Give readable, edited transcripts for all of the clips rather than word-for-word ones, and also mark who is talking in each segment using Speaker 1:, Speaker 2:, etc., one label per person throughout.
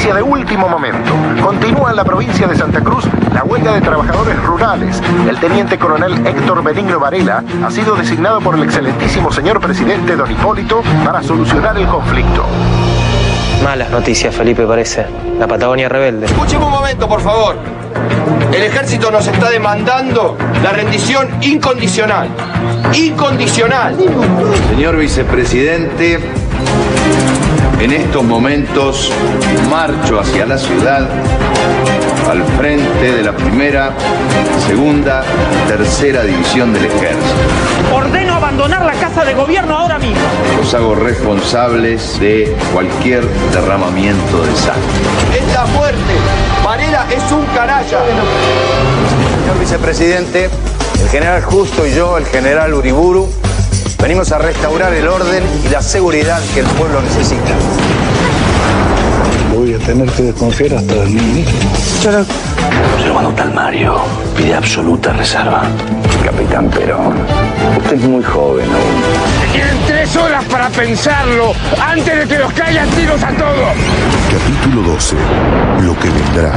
Speaker 1: noticia de último momento. Continúa en la provincia de Santa Cruz la huelga de trabajadores rurales. El teniente coronel Héctor Benigno Varela ha sido designado por el excelentísimo señor presidente don Hipólito para solucionar el conflicto.
Speaker 2: Malas noticias, Felipe, parece. La Patagonia rebelde.
Speaker 3: Escúcheme un momento, por favor. El ejército nos está demandando la rendición incondicional. Incondicional.
Speaker 4: Señor vicepresidente, en estos momentos marcho hacia la ciudad al frente de la primera, segunda, tercera división del ejército.
Speaker 5: Ordeno abandonar la casa de gobierno ahora mismo.
Speaker 4: Los hago responsables de cualquier derramamiento de sangre.
Speaker 3: Está fuerte. Varela es un canalla.
Speaker 6: Señor vicepresidente, el general Justo y yo, el general Uriburu, venimos a restaurar el orden y la seguridad que el pueblo necesita.
Speaker 7: Voy a tener que desconfiar hasta del ministro.
Speaker 8: Observando tal Mario, pide absoluta reserva.
Speaker 6: Capitán Perón, usted es muy joven aún.
Speaker 5: Tienen 3 horas para pensarlo antes de que los caigan tiros a todos.
Speaker 7: Capítulo 12. Lo que vendrá.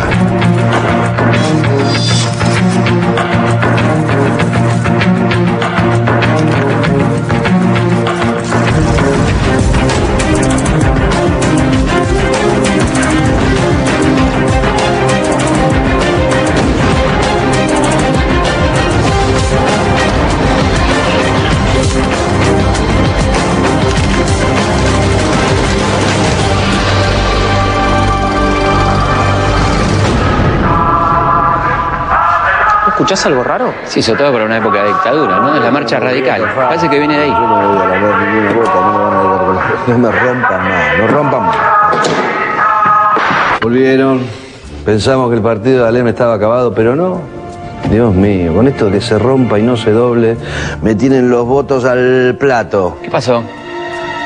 Speaker 2: ¿Escuchás algo raro?
Speaker 9: Sí, sobre todo para una época de dictadura, ¿no? Es la marcha radical. Parece que viene de ahí.
Speaker 6: Yo no voy a lavar ninguna bota, no me van a dar con la... No me rompan más, no rompan más. Volvieron, pensamos que el partido de Alem estaba acabado, pero no. Dios mío, con esto de que se rompa y no se doble, me tienen los votos al plato.
Speaker 9: ¿Qué pasó?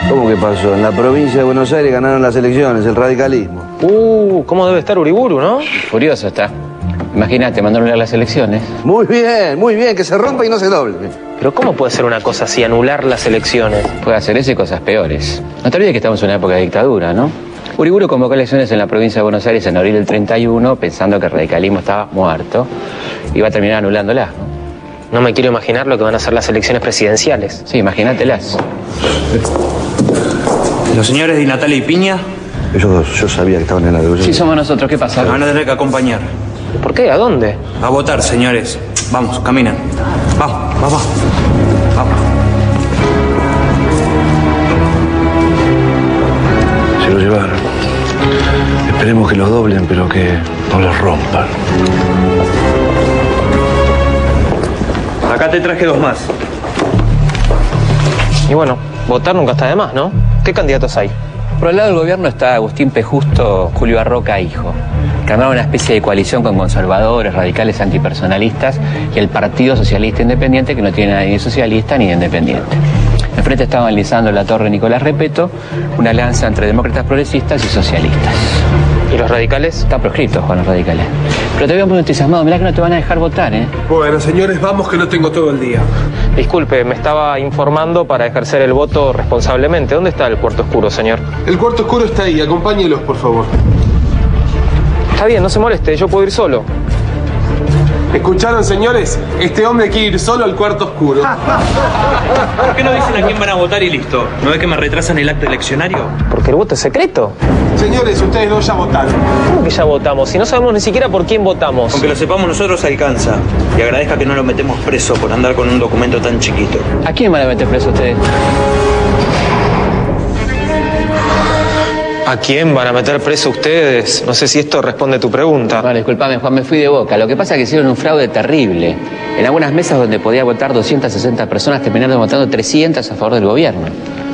Speaker 6: ¿Cómo que pasó? En la provincia de Buenos Aires ganaron las elecciones, el radicalismo.
Speaker 2: ¿Cómo debe estar Uriburu, no?
Speaker 9: Furioso está. Imagínate, mandaron a las elecciones.
Speaker 6: Muy bien, que se rompa y no se doble.
Speaker 2: Pero ¿cómo puede ser una cosa así, anular las elecciones?
Speaker 9: Puede hacer eso y cosas peores. No te olvides que estamos en una época de dictadura, ¿no? Uriburu convocó elecciones en la provincia de Buenos Aires en abril del 31, pensando que el radicalismo estaba muerto. Y va a terminar anulándolas, ¿no?
Speaker 2: No me quiero imaginar lo que van a ser las elecciones presidenciales.
Speaker 9: Sí, imagínatelas.
Speaker 10: ¿Los señores Di Natalia y Piña?
Speaker 6: Yo sabía que estaban en la devolución.
Speaker 9: Sí, somos nosotros. ¿Qué pasa?
Speaker 10: Me van a tener que acompañar.
Speaker 2: ¿Por qué? ¿A dónde?
Speaker 10: A votar, señores. Vamos, caminan. Vamos.
Speaker 7: Se lo llevaron. Esperemos que los doblen, pero que no los rompan.
Speaker 10: Acá te traje 2 más.
Speaker 2: Y bueno, votar nunca está de más, ¿no? ¿Qué candidatos hay?
Speaker 9: Por el lado del gobierno está Agustín P. Justo, Julio Arroca, hijo, que armaron una especie de coalición con conservadores, radicales, antipersonalistas y el Partido Socialista Independiente, que no tiene nada ni de socialista ni de independiente. Enfrente estaban Lisandro Latorre y Nicolás Repetto, una alianza entre demócratas progresistas y socialistas.
Speaker 2: ¿Y los radicales?
Speaker 9: Están proscritos con los radicales. Pero te veo muy entusiasmado, mirá que no te van a dejar votar, ¿eh?
Speaker 11: Bueno, señores, vamos que no tengo todo el día.
Speaker 2: Disculpe, me estaba informando para ejercer el voto responsablemente. ¿Dónde está el cuarto oscuro, señor?
Speaker 11: El cuarto oscuro está ahí, acompáñelos, por favor.
Speaker 2: Está bien, no se moleste, yo puedo ir solo.
Speaker 11: ¿Escucharon, señores? Este hombre quiere ir solo al cuarto oscuro.
Speaker 10: ¿Por qué no dicen a quién van a votar y listo? ¿No ves que me retrasan el acto eleccionario?
Speaker 2: Porque el voto es secreto.
Speaker 11: Señores, ustedes 2 ya votaron.
Speaker 2: ¿Cómo que ya votamos? Si no sabemos ni siquiera por quién votamos.
Speaker 10: Aunque lo sepamos nosotros, alcanza. Y agradezca que no lo metemos preso por andar con un documento tan chiquito.
Speaker 9: ¿A quién van a meter preso ustedes?
Speaker 2: ¿A quién van a meter preso ustedes? No sé si esto responde a tu pregunta.
Speaker 9: Vale, disculpame, Juan, me fui de boca. Lo que pasa es que hicieron un fraude terrible. En algunas mesas donde podía votar 260 personas, terminaron votando 300 a favor del gobierno.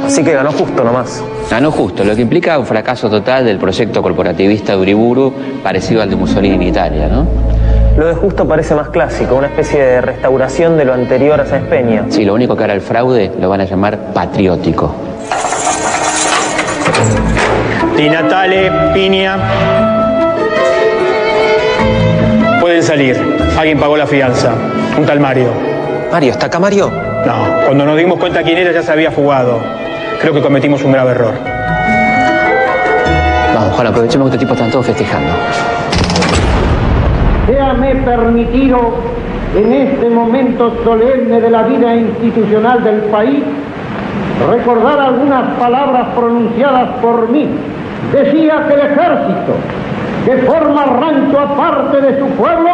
Speaker 2: Así que ganó justo nomás.
Speaker 9: Ganó justo, lo que implica un fracaso total del proyecto corporativista de Uriburu, parecido al de Mussolini en Italia, ¿no?
Speaker 2: Lo de justo parece más clásico, una especie de restauración de lo anterior a Sáenz Peña.
Speaker 9: Sí, lo único que ahora el fraude lo van a llamar patriótico.
Speaker 5: Di Natalia, Piña. Pueden salir. Alguien pagó la fianza. Un tal Mario.
Speaker 2: Mario, ¿está acá Mario?
Speaker 5: No, cuando nos dimos cuenta quién era ya se había fugado. Creo que cometimos un grave error.
Speaker 9: Vamos. Juan, aprovechemos que estos tipos están todos festejando.
Speaker 12: Séame permitido, en este momento solemne de la vida institucional del país, recordar algunas palabras pronunciadas por mí. Decía que el ejército, que forma rancho aparte de su pueblo,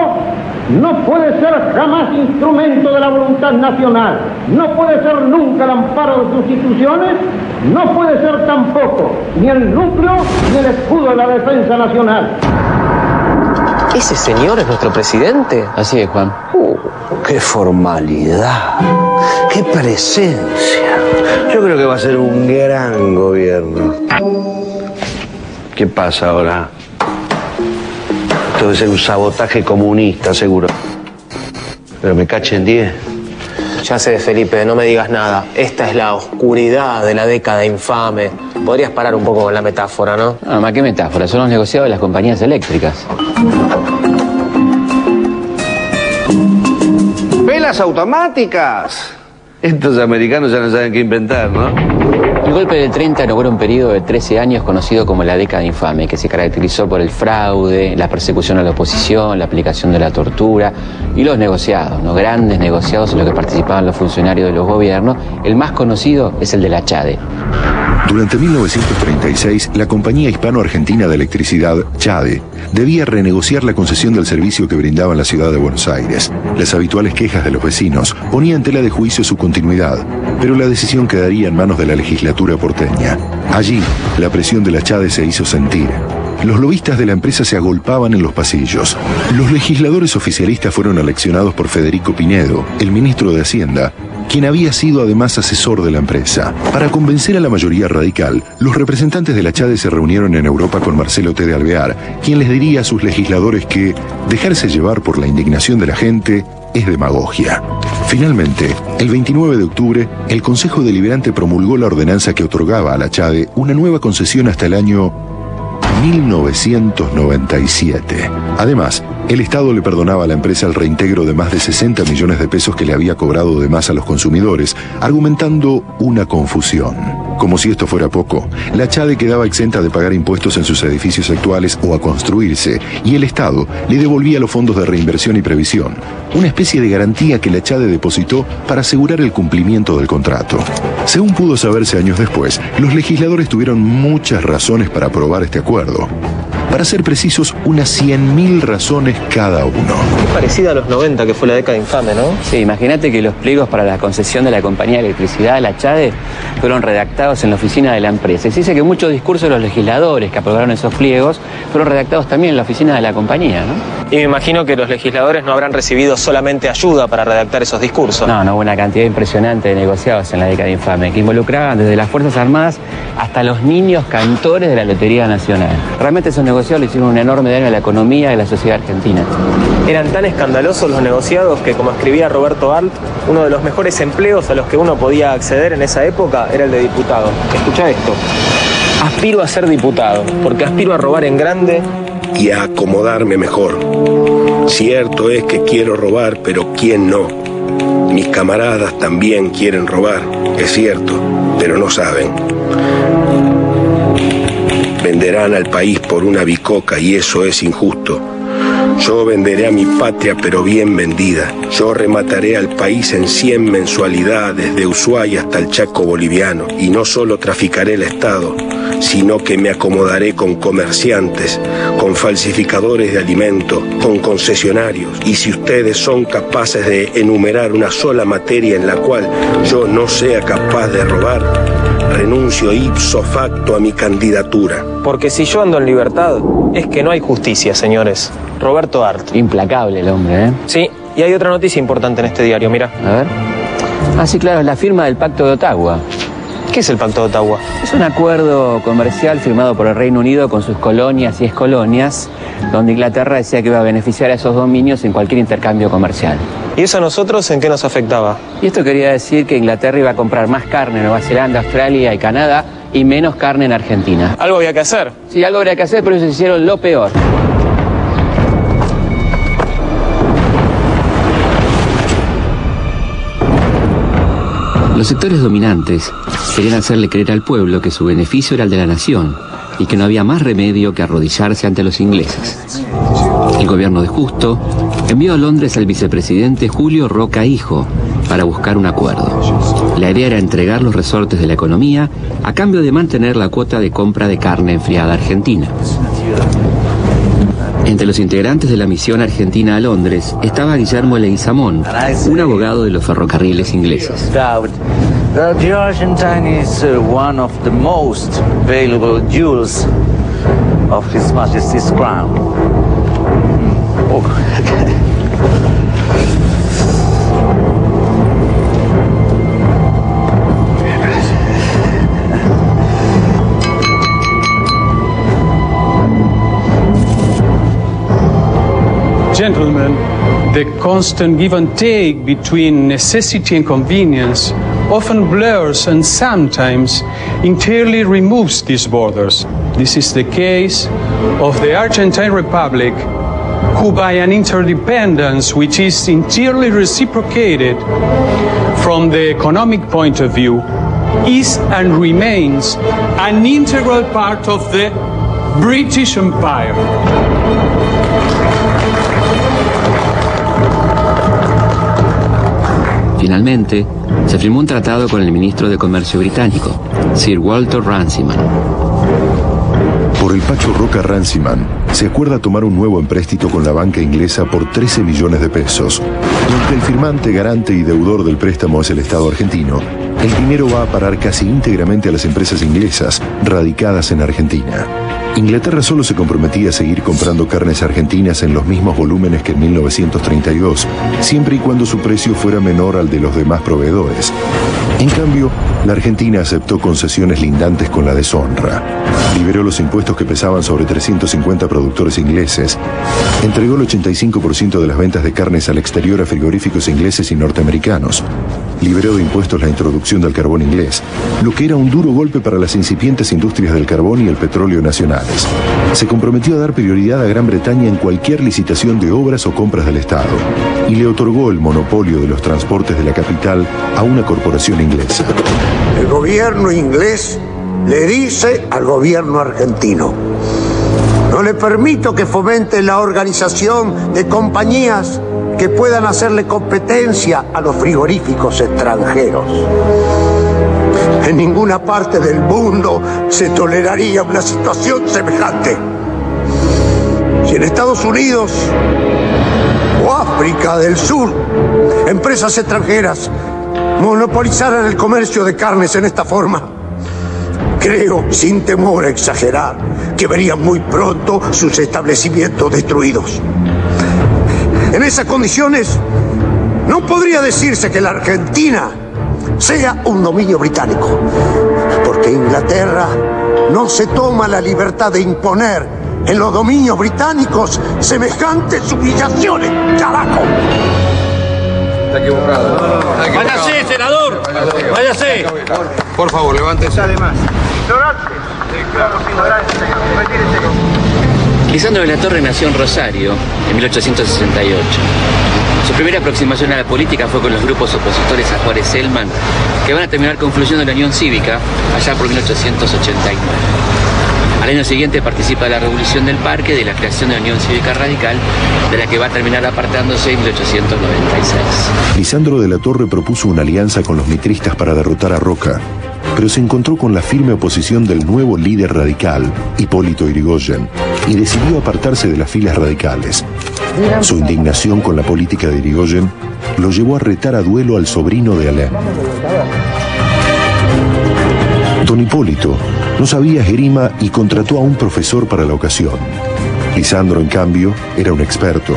Speaker 12: no puede ser jamás instrumento de la voluntad nacional, no puede ser nunca el amparo de sus instituciones, no puede ser tampoco ni el núcleo ni el escudo de la defensa nacional.
Speaker 2: ¿Ese señor es nuestro presidente?
Speaker 9: Así es, Juan.
Speaker 8: ¡Qué formalidad! ¡Qué presencia! Yo creo que va a ser un gran gobierno. ¿Qué pasa ahora? Esto debe ser un sabotaje comunista, seguro. Pero me cachen 10.
Speaker 2: Ya sé, Felipe, no me digas nada. Esta es la oscuridad de la década infame. Podrías parar un poco con la metáfora, ¿no?
Speaker 9: No, más que metáfora, son los negociados de las compañías eléctricas.
Speaker 8: ¡Velas automáticas! Estos americanos ya no saben qué inventar, ¿no?
Speaker 9: El golpe del 30 inauguró un periodo de 13 años conocido como la década infame, que se caracterizó por el fraude, la persecución a la oposición, la aplicación de la tortura y los negociados, ¿no? Grandes negociados en los que participaban los funcionarios de los gobiernos. El más conocido es el de la CHADE.
Speaker 1: Durante 1936, la Compañía Hispano-Argentina de Electricidad, CHADE, debía renegociar la concesión del servicio que brindaba en la ciudad de Buenos Aires. Las habituales quejas de los vecinos ponían en tela de juicio su continuidad, pero la decisión quedaría en manos de la legislatura porteña. Allí, la presión de la CHADE se hizo sentir. Los lobistas de la empresa se agolpaban en los pasillos. Los legisladores oficialistas fueron aleccionados por Federico Pinedo, el ministro de Hacienda, quien había sido además asesor de la empresa. Para convencer a la mayoría radical, los representantes de la CHADE se reunieron en Europa con Marcelo T. de Alvear, quien les diría a sus legisladores que dejarse llevar por la indignación de la gente es demagogia. Finalmente, el 29 de octubre, el Consejo Deliberante promulgó la ordenanza que otorgaba a la CHADE una nueva concesión hasta el año 1997. Además, el Estado le perdonaba a la empresa el reintegro de más de 60 millones de pesos que le había cobrado de más a los consumidores, argumentando una confusión. Como si esto fuera poco, la CHADE quedaba exenta de pagar impuestos en sus edificios actuales o a construirse, y el Estado le devolvía los fondos de reinversión y previsión, una especie de garantía que la CHADE depositó para asegurar el cumplimiento del contrato. Según pudo saberse años después, los legisladores tuvieron muchas razones para aprobar este acuerdo. Para ser precisos, unas 100.000 razones cada uno.
Speaker 2: Qué parecida a los 90, que fue la década infame, ¿no?
Speaker 9: Sí, imagínate que los pliegos para la concesión de la compañía de electricidad, la CHADE, fueron redactados en la oficina de la empresa. Y se dice que muchos discursos de los legisladores que aprobaron esos pliegos fueron redactados también en la oficina de la compañía, ¿no?
Speaker 2: Y me imagino que los legisladores no habrán recibido solamente ayuda para redactar esos discursos.
Speaker 9: No, hubo una cantidad impresionante de negociados en la década infame, que involucraban desde las Fuerzas Armadas hasta los niños cantores de la Lotería Nacional. Realmente esos negociados le hicieron un enorme daño a la economía y a la sociedad argentina.
Speaker 2: Eran tan escandalosos los negociados que, como escribía Roberto Arlt, uno de los mejores empleos a los que uno podía acceder en esa época era el de diputado. Escuchá esto. Aspiro a ser diputado, porque aspiro a robar en grande
Speaker 13: y a acomodarme mejor. Cierto es que quiero robar, pero ¿quién no? Mis camaradas también quieren robar, es cierto, pero no saben. Venderán al país por una bicoca y eso es injusto. Yo venderé a mi patria, pero bien vendida. Yo remataré al país en 100 mensualidades, de Ushuaia hasta el Chaco boliviano. Y no solo traficaré el Estado, sino que me acomodaré con comerciantes, con falsificadores de alimentos, con concesionarios. Y si ustedes son capaces de enumerar una sola materia en la cual yo no sea capaz de robar, renuncio ipso facto a mi candidatura.
Speaker 2: Porque si yo ando en libertad, es que no hay justicia, señores. Roberto Arlt.
Speaker 9: Implacable el hombre, ¿eh?
Speaker 2: Sí, y hay otra noticia importante en este diario, mira.
Speaker 9: A ver. Ah, sí, claro, es la firma del Pacto de Ottawa.
Speaker 2: ¿Qué es el Pacto de Ottawa?
Speaker 9: Es un acuerdo comercial firmado por el Reino Unido con sus colonias y excolonias, donde Inglaterra decía que iba a beneficiar a esos dominios en cualquier intercambio comercial.
Speaker 2: ¿Y eso a nosotros en qué nos afectaba?
Speaker 9: Y esto quería decir que Inglaterra iba a comprar más carne en Nueva Zelanda, Australia y Canadá y menos carne en Argentina.
Speaker 2: ¿Algo había que hacer?
Speaker 9: Sí, algo habría que hacer, pero ellos hicieron lo peor. Los sectores dominantes querían hacerle creer al pueblo que su beneficio era el de la nación, y que no había más remedio que arrodillarse ante los ingleses. El gobierno de Justo envió a Londres al vicepresidente Julio Roca Hijo para buscar un acuerdo. La idea era entregar los resortes de la economía a cambio de mantener la cuota de compra de carne enfriada argentina. Entre los integrantes de la misión argentina a Londres estaba Guillermo Leguizamón, un abogado de los ferrocarriles ingleses.
Speaker 14: The Argentine is one of the most valuable jewels of His Majesty's crown. Oh.
Speaker 15: Gentlemen, the constant give and take between necessity and convenience often blurs and sometimes entirely removes these borders. This is the case of the Argentine Republic, who by an interdependence which is entirely reciprocated from the economic point of view, is and remains an integral part of the British Empire.
Speaker 9: Finalmente, se firmó un tratado con el ministro de Comercio británico, Sir Walter Runciman.
Speaker 16: Por el Pacho Roca Runciman, se acuerda tomar un nuevo empréstito con la banca inglesa por 13 millones de pesos. Y aunque el firmante, garante y deudor del préstamo es el Estado argentino, el dinero va a parar casi íntegramente a las empresas inglesas radicadas en Argentina. Inglaterra solo se comprometía a seguir comprando carnes argentinas en los mismos volúmenes que en 1932, siempre y cuando su precio fuera menor al de los demás proveedores. En cambio, la Argentina aceptó concesiones lindantes con la deshonra. Liberó los impuestos que pesaban sobre 350 productores ingleses, entregó el 85% de las ventas de carnes al exterior a frigoríficos ingleses y norteamericanos, liberó de impuestos la introducción del carbón inglés, lo que era un duro golpe para las incipientes industrias del carbón y el petróleo nacionales. Se comprometió a dar prioridad a Gran Bretaña en cualquier licitación de obras o compras del Estado y le otorgó el monopolio de los transportes de la capital a una corporación inglesa.
Speaker 17: El gobierno inglés le dice al gobierno argentino: no le permito que fomente la organización de compañías que puedan hacerle competencia a los frigoríficos extranjeros. En ninguna parte del mundo se toleraría una situación semejante. Si en Estados Unidos o África del Sur empresas extranjeras monopolizaran el comercio de carnes en esta forma, creo, sin temor a exagerar, que verían muy pronto sus establecimientos destruidos. En esas condiciones, no podría decirse que la Argentina sea un dominio británico, porque Inglaterra no se toma la libertad de imponer en los dominios británicos semejantes humillaciones. ¡Carajo!
Speaker 3: Está equivocado.
Speaker 5: ¡Váyase, senador! ¡Váyase!
Speaker 3: Por favor, levántese.
Speaker 5: Además,
Speaker 9: Lisandro de la Torre nació en Rosario en 1868. Su primera aproximación a la política fue con los grupos opositores a Juárez Selman, que van a terminar confluyendo en la Unión Cívica allá por 1889. Al año siguiente participa de la Revolución del Parque, de la creación de la Unión Cívica Radical, de la que va a terminar apartándose en 1896.
Speaker 16: Lisandro de la Torre propuso una alianza con los mitristas para derrotar a Roca, pero se encontró con la firme oposición del nuevo líder radical, Hipólito Yrigoyen, y decidió apartarse de las filas radicales. Su indignación con la política de Yrigoyen lo llevó a retar a duelo al sobrino de Alem. Don Hipólito no sabía esgrima y contrató a un profesor para la ocasión. Lisandro, en cambio, era un experto.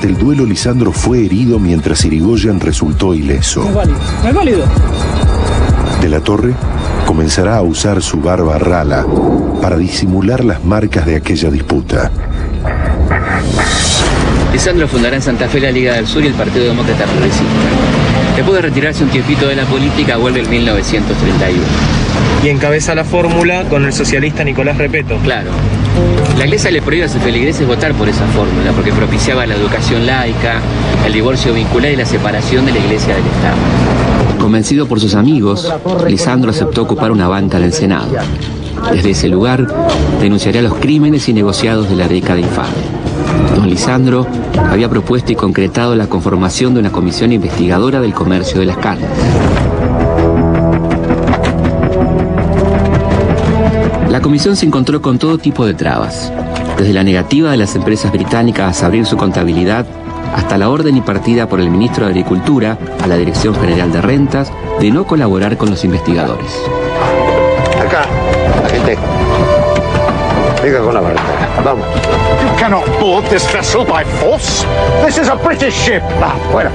Speaker 16: Durante el duelo, Lisandro fue herido mientras Irigoyen resultó ileso.
Speaker 18: No es válido.
Speaker 16: De la Torre comenzará a usar su barba rala para disimular las marcas de aquella disputa.
Speaker 9: Lisandro fundará en Santa Fe la Liga del Sur y el Partido Demócrata Progresista. Después de retirarse un tiempito de la política, vuelve en 1931.
Speaker 2: Y encabeza la fórmula con el socialista Nicolás Repetto.
Speaker 9: Claro. La Iglesia le prohíbe a sus feligreses votar por esa fórmula, porque propiciaba la educación laica, el divorcio vincular y la separación de la Iglesia del Estado. Convencido por sus amigos, Lisandro aceptó ocupar una banca en el Senado. Desde ese lugar, denunciaría los crímenes y negociados de la década infame. Don Lisandro había propuesto y concretado la conformación de una comisión investigadora del comercio de las carnes. La comisión se encontró con todo tipo de trabas, desde la negativa de las empresas británicas a abrir su contabilidad, hasta la orden impartida por el ministro de Agricultura a la Dirección General de Rentas de no colaborar con los investigadores.
Speaker 8: Acá, la gente. Venga con la barca. Vamos.
Speaker 5: You cannot board this vessel by force. This is a British ship. Fuera.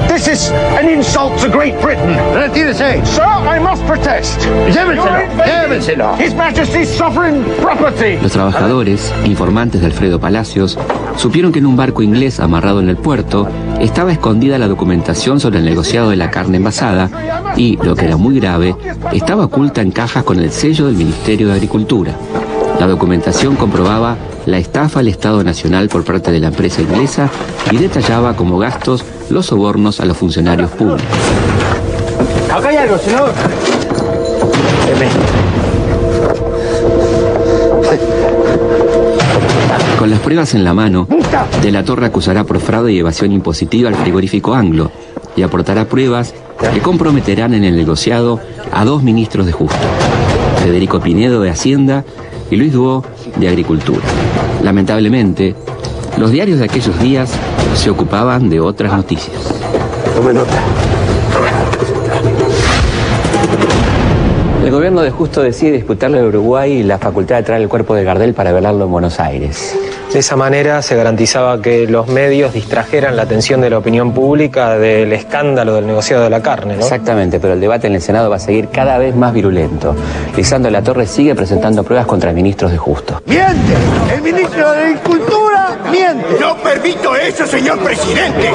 Speaker 5: This is an insult to Great Britain.
Speaker 8: Retírese.
Speaker 5: Sir, I must protest.
Speaker 8: Llévenselo.
Speaker 5: His Majesty's sovereign property.
Speaker 9: Los trabajadores, informantes de Alfredo Palacios, supieron que en un barco inglés amarrado en el puerto estaba escondida la documentación sobre el negociado de la carne envasada y, lo que era muy grave, estaba oculta en cajas con el sello del Ministerio de Agricultura. La documentación comprobaba la estafa al Estado Nacional por parte de la empresa inglesa y detallaba como gastos los sobornos a los funcionarios públicos.
Speaker 18: Acá hay algo, senador.
Speaker 9: Con las pruebas en la mano, De la Torre acusará por fraude y evasión impositiva al frigorífico Anglo y aportará pruebas que comprometerán en el negociado a dos ministros de Justo, Federico Pinedo de Hacienda y Luis Duó de Agricultura. Lamentablemente, los diarios de aquellos días se ocupaban de otras noticias.
Speaker 8: Tome nota.
Speaker 9: El gobierno de Justo decide disputarle a Uruguay la facultad de traer el cuerpo de Gardel para velarlo en Buenos Aires.
Speaker 2: De esa manera se garantizaba que los medios distrajeran la atención de la opinión pública del escándalo del negociado de la carne, ¿no?
Speaker 9: Exactamente, pero el debate en el Senado va a seguir cada vez más virulento. Lisandro de la Torre sigue presentando pruebas contra ministros de Justo.
Speaker 17: ¡Miente! ¡El ministro de Agricultura miente!
Speaker 5: No permito eso, señor presidente.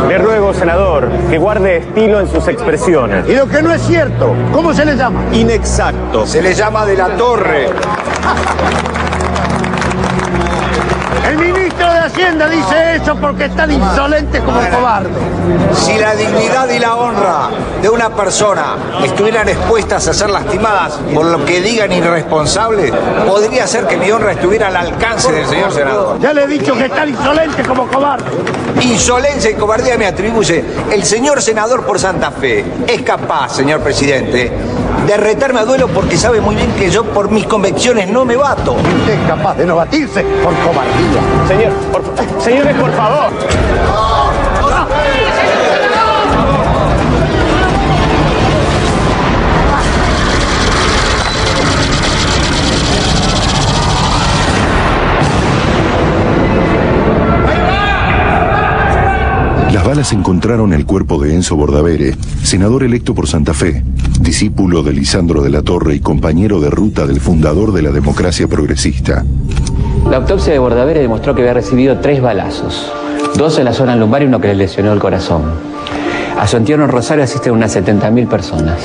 Speaker 19: Le ruego, senador, que guarde estilo en sus expresiones.
Speaker 17: Y lo que no es cierto, ¿cómo se le llama?
Speaker 19: Inexacto.
Speaker 3: Se le llama de la Torre.
Speaker 17: El ministro de Hacienda dice eso porque es tan insolente como cobarde.
Speaker 3: Si la dignidad y la honra de una persona estuvieran expuestas a ser lastimadas por lo que digan irresponsables, podría ser que mi honra estuviera al alcance del señor senador.
Speaker 17: Ya le he dicho que es tan insolente como cobarde.
Speaker 3: Insolencia y cobardía me atribuye el señor senador por Santa Fe. Es capaz, señor presidente, de retarme a duelo porque sabe muy bien que yo por mis convicciones no me bato.
Speaker 17: Usted es capaz de no batirse por cobardía.
Speaker 19: Señores, por favor.
Speaker 16: Las balas encontraron el cuerpo de Enzo Bordavere, senador electo por Santa Fe, discípulo de Lisandro de la Torre y compañero de ruta del fundador de la democracia progresista.
Speaker 9: La autopsia de Bordavere demostró que había recibido 3 balazos, 2 en la zona lumbar y uno que le lesionó el corazón. A su entierro en Rosario asisten unas 70.000 personas.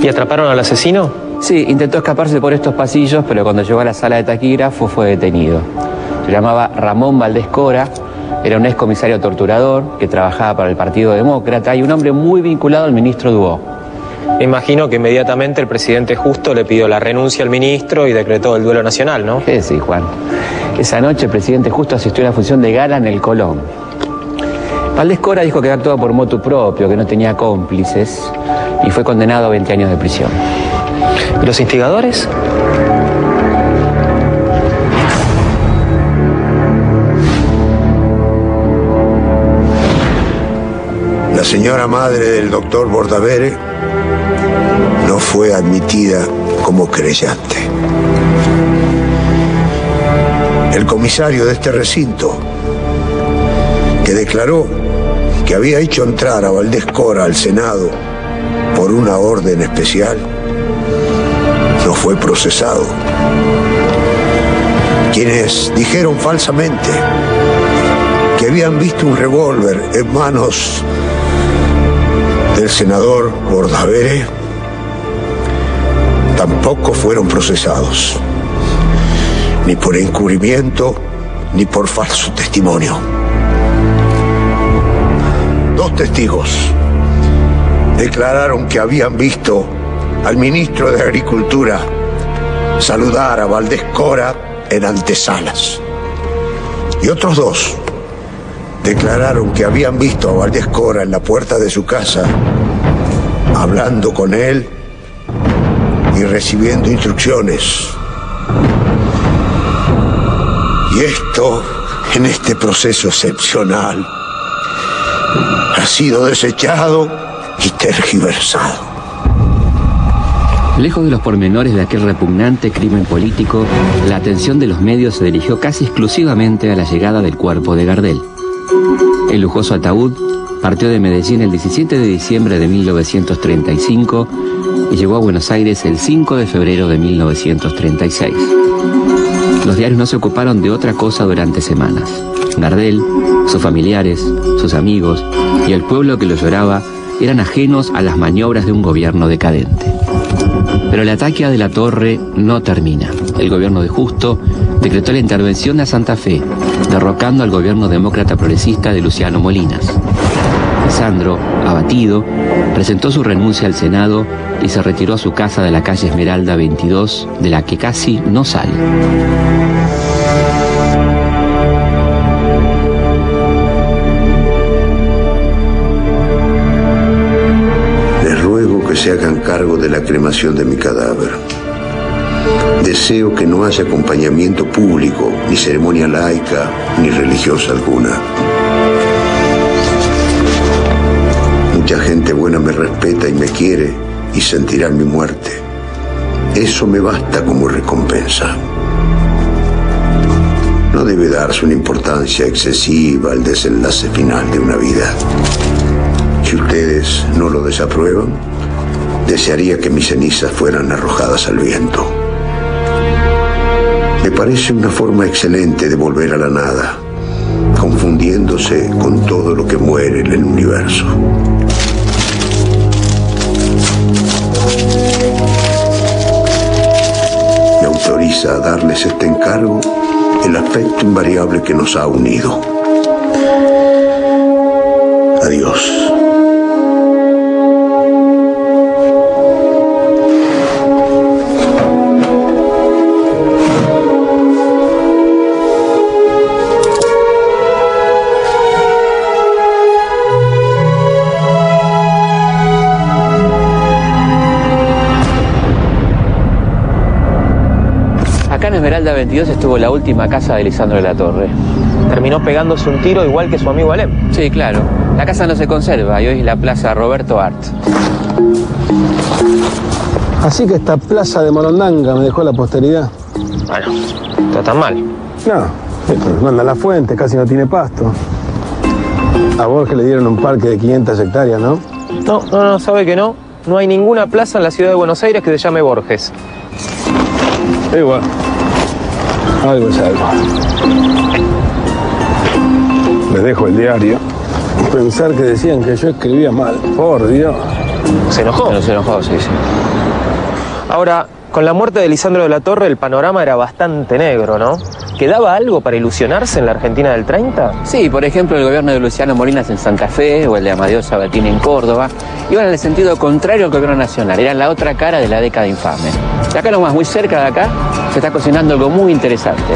Speaker 2: ¿Y atraparon al asesino?
Speaker 9: Sí, intentó escaparse por estos pasillos, pero cuando llegó a la sala de taquígrafo fue detenido. Se llamaba Ramón Valdés Cora, era un excomisario torturador que trabajaba para el Partido Demócrata y un hombre muy vinculado al ministro Duó.
Speaker 2: Me imagino que inmediatamente el presidente Justo le pidió la renuncia al ministro y decretó el duelo nacional, ¿no?
Speaker 9: Sí, Juan. Esa noche el presidente Justo asistió a una función de gala en el Colón. Valdés Cora dijo que actuaba por motu propio, que no tenía cómplices y fue condenado a 20 años de prisión.
Speaker 2: ¿Y los instigadores?
Speaker 17: La señora madre del doctor Bordavere no fue admitida como creyente. El comisario de este recinto que declaró que había hecho entrar a Valdés Cora al Senado por una orden especial, no fue procesado. Quienes dijeron falsamente que habían visto un revólver en manos del senador Bordaberry tampoco fueron procesados, ni por encubrimiento ni por falso testimonio. 2 testigos declararon que habían visto al ministro de Agricultura saludar a Valdés Cora en antesalas. Y otros 2 declararon que habían visto a Valdés Cora en la puerta de su casa, hablando con él y recibiendo instrucciones. Y esto, en este proceso excepcional, ha sido desechado y tergiversado.
Speaker 9: Lejos de los pormenores de aquel repugnante crimen político, la atención de los medios se dirigió casi exclusivamente a la llegada del cuerpo de Gardel. El lujoso ataúd partió de Medellín el 17 de diciembre de 1935 y llegó a Buenos Aires el 5 de febrero de 1936. Los diarios no se ocuparon de otra cosa durante semanas. Gardel, sus familiares, sus amigos y el pueblo que lo lloraba eran ajenos a las maniobras de un gobierno decadente. Pero el ataque a De la Torre no termina. El gobierno de Justo decretó la intervención a Santa Fe, derrocando al gobierno demócrata progresista de Luciano Molinas. Lisandro, abatido, presentó su renuncia al Senado y se retiró a su casa de la calle Esmeralda 22, de la que casi no sale.
Speaker 17: Les ruego que se hagan cargo de la cremación de mi cadáver. Deseo que no haya acompañamiento público, ni ceremonia laica, ni religiosa alguna. Mucha gente buena me respeta y me quiere y sentirá mi muerte. Eso me basta como recompensa. No debe darse una importancia excesiva al desenlace final de una vida. Si ustedes no lo desaprueban, desearía que mis cenizas fueran arrojadas al viento. Me parece una forma excelente de volver a la nada, confundiéndose con todo lo que muere en el universo. Me autoriza a darles este encargo el afecto invariable que nos ha unido. Adiós.
Speaker 9: Acá en Esmeralda 22 estuvo la última casa de Lisandro de la Torre.
Speaker 2: Terminó pegándose un tiro igual que su amigo Alem.
Speaker 9: Sí, claro. La casa no se conserva y hoy es la plaza Roberto Art.
Speaker 20: Así que esta plaza de Morondanga me dejó la posteridad.
Speaker 2: Bueno, está tan mal.
Speaker 20: No anda la fuente, casi no tiene pasto. A Borges le dieron un parque de 500 hectáreas, ¿no?
Speaker 2: No, sabe que no. No hay ninguna plaza en la ciudad de Buenos Aires que se llame Borges.
Speaker 20: Igual. Algo es algo. Les dejo el diario. Pensar que decían que yo escribía mal. Por Dios.
Speaker 2: ¿Se enojó?
Speaker 9: Se enojó, sí.
Speaker 2: Ahora, con la muerte de Lisandro de la Torre, el panorama era bastante negro, ¿no? ¿Quedaba algo para ilusionarse en la Argentina del 30?
Speaker 9: Sí, por ejemplo, el gobierno de Luciano Molinas en Santa Fe o el de Amadeo Sabatini en Córdoba iban en el sentido contrario al gobierno nacional. Eran la otra cara de la década infame. Y acá nomás, muy cerca de acá, se está cocinando algo muy interesante.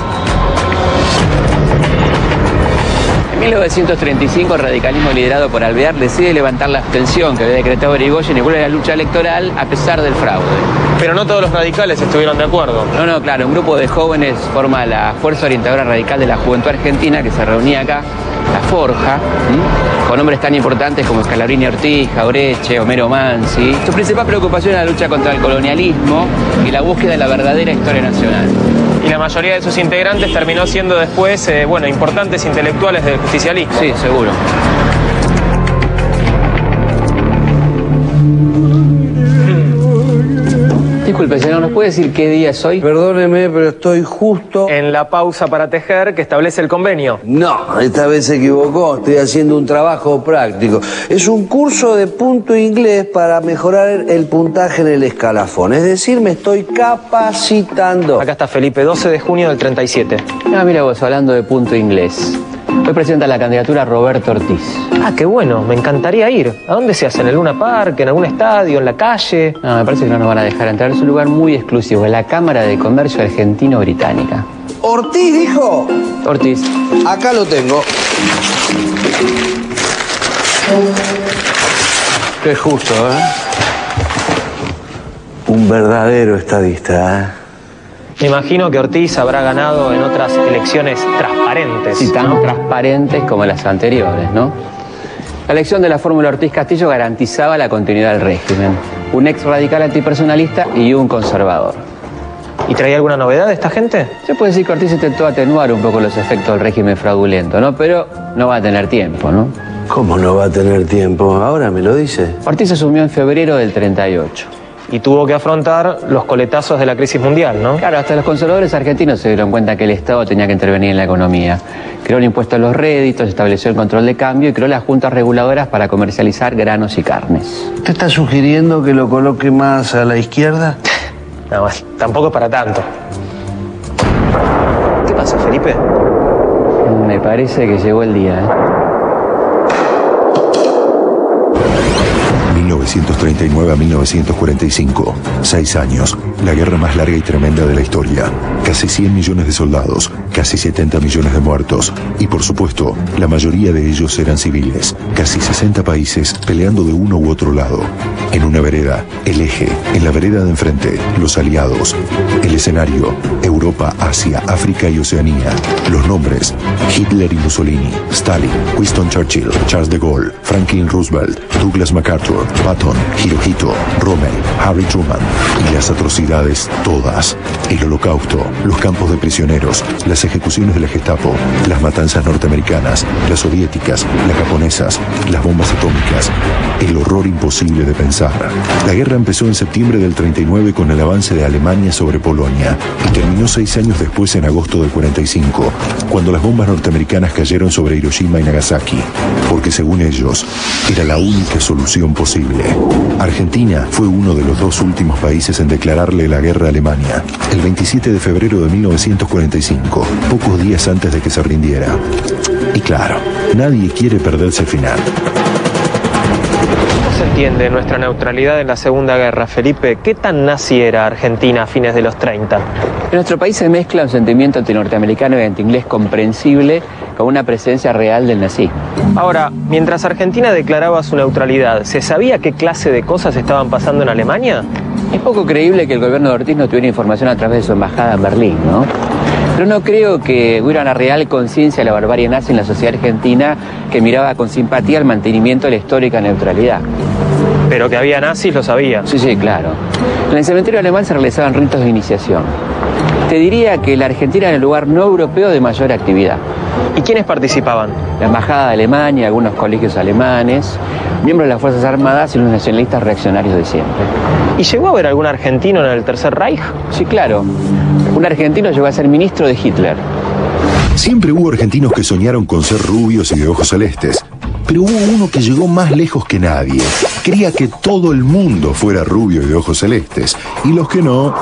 Speaker 9: En 1935, el radicalismo liderado por Alvear decide levantar la abstención que había decretado Irigoyen y vuelve a la lucha electoral a pesar del fraude.
Speaker 2: Pero no todos los radicales estuvieron de acuerdo.
Speaker 9: No, claro, un grupo de jóvenes forma la Fuerza Orientadora Radical de la Juventud Argentina que se reunía acá, la Forja, con hombres tan importantes como Scalabrini Ortiz, Jaureche, Homero Mansi. Su principal preocupación era la lucha contra el colonialismo y la búsqueda de la verdadera historia nacional.
Speaker 2: Y la mayoría de sus integrantes terminó siendo después, importantes intelectuales del justicialismo.
Speaker 9: Sí, seguro. Disculpe, señor, ¿nos puede decir qué día es hoy?
Speaker 8: Perdóneme, pero estoy justo...
Speaker 2: En la pausa para tejer que establece el convenio.
Speaker 8: No, esta vez se equivocó. Estoy haciendo un trabajo práctico. Es un curso de punto inglés para mejorar el puntaje en el escalafón. Es decir, me estoy capacitando.
Speaker 2: Acá está Felipe, 12 de junio del 37.
Speaker 9: Ah, mira vos, hablando de punto inglés. Hoy presenta la candidatura Roberto Ortiz.
Speaker 2: Ah, qué bueno, me encantaría ir. ¿A dónde se hace? ¿En el Luna Park? ¿En algún estadio? ¿En la calle?
Speaker 9: No, me parece que no nos van a dejar entrar. Es un lugar muy exclusivo, la Cámara de Comercio Argentino-Británica.
Speaker 8: ¿Ortiz dijo?
Speaker 9: Ortiz.
Speaker 8: Acá lo tengo. Qué justo, ¿eh? Un verdadero estadista, ¿eh?
Speaker 2: Me imagino que Ortiz habrá ganado en otras elecciones transparentes.
Speaker 9: Sí, tan transparentes como las anteriores, ¿no? La elección de la fórmula Ortiz-Castillo garantizaba la continuidad del régimen. Un ex radical antipersonalista y un conservador.
Speaker 2: ¿Y traía alguna novedad de esta gente?
Speaker 9: Se puede decir que Ortiz intentó atenuar un poco los efectos del régimen fraudulento, ¿no? Pero no va a tener tiempo, ¿no?
Speaker 8: ¿Cómo no va a tener tiempo? Ahora me lo dice.
Speaker 9: Ortiz asumió en febrero del 38.
Speaker 2: Y tuvo que afrontar los coletazos de la crisis mundial, ¿no?
Speaker 9: Claro, hasta los conservadores argentinos se dieron cuenta que el Estado tenía que intervenir en la economía. Creó el impuesto a los réditos, estableció el control de cambio y creó las juntas reguladoras para comercializar granos y carnes.
Speaker 8: ¿Usted está sugiriendo que lo coloque más a la izquierda?
Speaker 2: No, tampoco es para tanto. ¿Qué pasa, Felipe?
Speaker 9: Me parece que llegó el día, ¿eh?
Speaker 16: 1939 a 1945. 6 años. La guerra más larga y tremenda de la historia. Casi 100 millones de soldados, casi 70 millones de muertos. Y por supuesto, la mayoría de ellos eran civiles. Casi 60 países peleando de uno u otro lado. En una vereda, el eje. En la vereda de enfrente, los aliados. El escenario, Europa, Asia, África y Oceanía. Los nombres, Hitler y Mussolini, Stalin, Winston Churchill, Charles de Gaulle, Franklin Roosevelt, Douglas MacArthur, Patton, Hirohito, Rommel, Harry Truman. Y las atrocidades todas. El holocausto, los campos de prisioneros, las ejecuciones de la Gestapo, las matanzas norteamericanas, las soviéticas, las japonesas, las bombas atómicas. El horror imposible de pensar. La guerra empezó en septiembre del 39 con el avance de Alemania sobre Polonia y terminó 6 años después en agosto del 45, cuando las bombas norteamericanas cayeron sobre Hiroshima y Nagasaki, porque según ellos, era la única solución posible. Argentina fue uno de los 2 últimos países en declararle la guerra a Alemania, el 27 de febrero de 1945, pocos días antes de que se rindiera. Y claro, nadie quiere perderse el final.
Speaker 2: ¿Cómo se entiende nuestra neutralidad en la Segunda Guerra, Felipe? ¿Qué tan nazi era Argentina a fines de los 30?
Speaker 9: En nuestro país se mezcla un sentimiento antinorteamericano y antiinglés comprensible con una presencia real del nazismo.
Speaker 2: Ahora, mientras Argentina declaraba su neutralidad, ¿se sabía qué clase de cosas estaban pasando en Alemania?
Speaker 9: Es poco creíble que el gobierno de Ortiz no tuviera información a través de su embajada en Berlín, ¿no? Pero no creo que hubiera una real conciencia de la barbarie nazi en la sociedad argentina que miraba con simpatía el mantenimiento de la histórica neutralidad.
Speaker 2: Pero que había nazis lo sabía.
Speaker 9: Sí, sí, claro. En el cementerio alemán se realizaban ritos de iniciación. Te diría que la Argentina era el lugar no europeo de mayor actividad.
Speaker 2: ¿Y quiénes participaban?
Speaker 9: La embajada de Alemania, algunos colegios alemanes, miembros de las Fuerzas Armadas y los nacionalistas reaccionarios de siempre.
Speaker 2: ¿Y llegó a haber algún argentino en el Tercer Reich?
Speaker 9: Sí, claro. Un argentino llegó a ser ministro de Hitler.
Speaker 16: Siempre hubo argentinos que soñaron con ser rubios y de ojos celestes. Pero hubo uno que llegó más lejos que nadie. Quería que todo el mundo fuera rubio y de ojos celestes. Y los que no...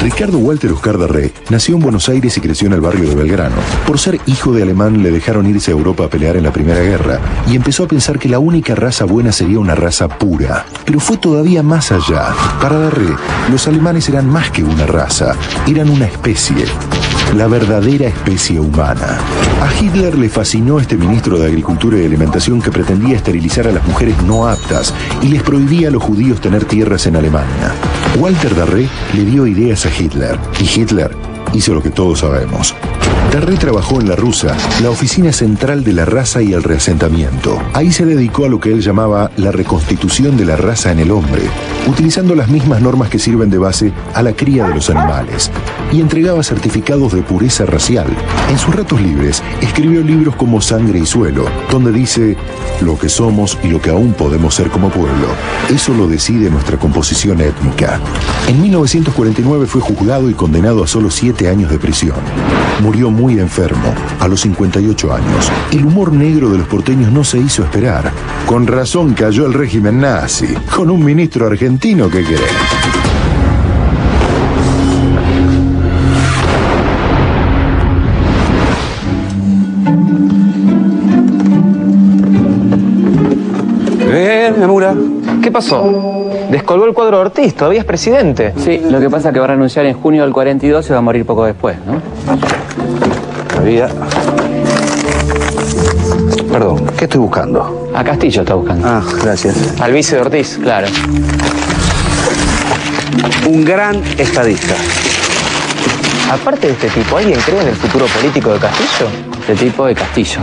Speaker 16: Ricardo Walter Oscar Darré nació en Buenos Aires y creció en el barrio de Belgrano. Por ser hijo de alemán le dejaron irse a Europa a pelear en la Primera Guerra y empezó a pensar que la única raza buena sería una raza pura. Pero fue todavía más allá. Para Darré, los alemanes eran más que una raza, eran una especie. La verdadera especie humana. A Hitler le fascinó este ministro de Agricultura y Alimentación que pretendía esterilizar a las mujeres no aptas y les prohibía a los judíos tener tierras en Alemania. Walter Darré le dio ideas a Hitler y Hitler, hizo lo que todos sabemos. Terré trabajó en la Rusa, la oficina central de la raza y el reasentamiento. Ahí se dedicó a lo que él llamaba la reconstitución de la raza en el hombre, utilizando las mismas normas que sirven de base a la cría de los animales, y entregaba certificados de pureza racial. En sus ratos libres escribió libros como Sangre y Suelo, donde dice: lo que somos y lo que aún podemos ser como pueblo, eso lo decide nuestra composición étnica. En 1949 fue juzgado y condenado a solo 7 años de prisión. Murió muy enfermo, a los 58 años. El humor negro de los porteños no se hizo esperar. Con razón cayó el régimen nazi, con un ministro argentino que querés.
Speaker 2: Nemura, ¿qué pasó? Descolgó el cuadro de Ortiz, todavía es presidente.
Speaker 9: Sí, lo que pasa es que va a renunciar en junio del 42 y va a morir poco después, ¿no?
Speaker 8: Perdón, ¿qué estoy buscando?
Speaker 9: A Castillo está buscando.
Speaker 8: Ah, gracias.
Speaker 2: Al vice de Ortiz,
Speaker 9: claro.
Speaker 8: Un gran estadista.
Speaker 2: Aparte de este tipo, ¿alguien cree en el futuro político de Castillo?
Speaker 9: Este tipo de Castillo.